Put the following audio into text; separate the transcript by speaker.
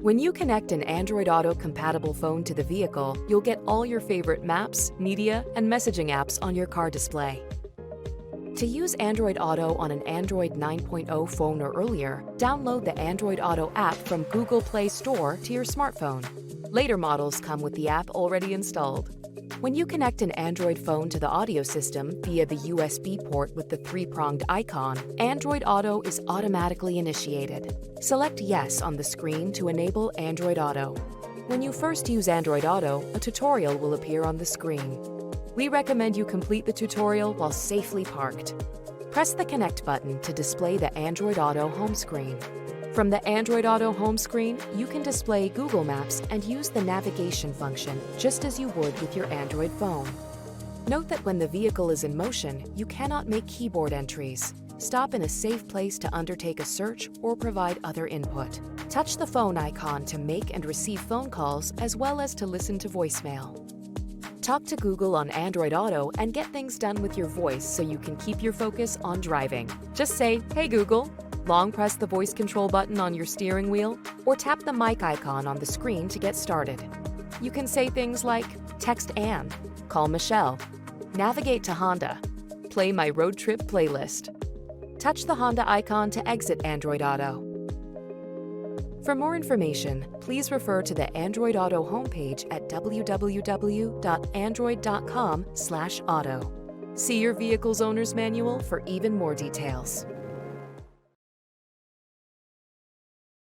Speaker 1: When you connect an Android Auto compatible phone to the vehicle, you'll get all your favorite maps, media, and messaging apps on your car display. To use Android Auto on an Android 9.0 phone or earlier, download the Android Auto app from Google Play Store to your smartphone. Later models come with the app already installed. When you connect an Android phone to the audio system via the USB port with the three-pronged icon, Android Auto is automatically initiated. Select Yes on the screen to enable Android Auto. When you first use Android Auto, a tutorial will appear on the screen. We recommend you complete the tutorial while safely parked. Press the Connect button to display the Android Auto home screen. From the Android Auto home screen, you can display Google Maps and use the navigation function just as you would with your Android phone. Note that when the vehicle is in motion, you cannot make keyboard entries. Stop in a safe place to undertake a search or provide other input. Touch the phone icon to make and receive phone calls as well as to listen to voicemail. Talk to Google on Android Auto and get things done with your voice so you can keep your focus on driving. Just say, "Hey Google," long press the voice control button on your steering wheel, or tap the mic icon on the screen to get started. You can say things like, "Text Anne," "Call Michelle," "Navigate to Honda," "Play my road trip playlist." Touch the Honda icon to exit Android Auto. For more information, please refer to the Android Auto homepage at www.android.com/auto. See your vehicle's owner's manual for even more details.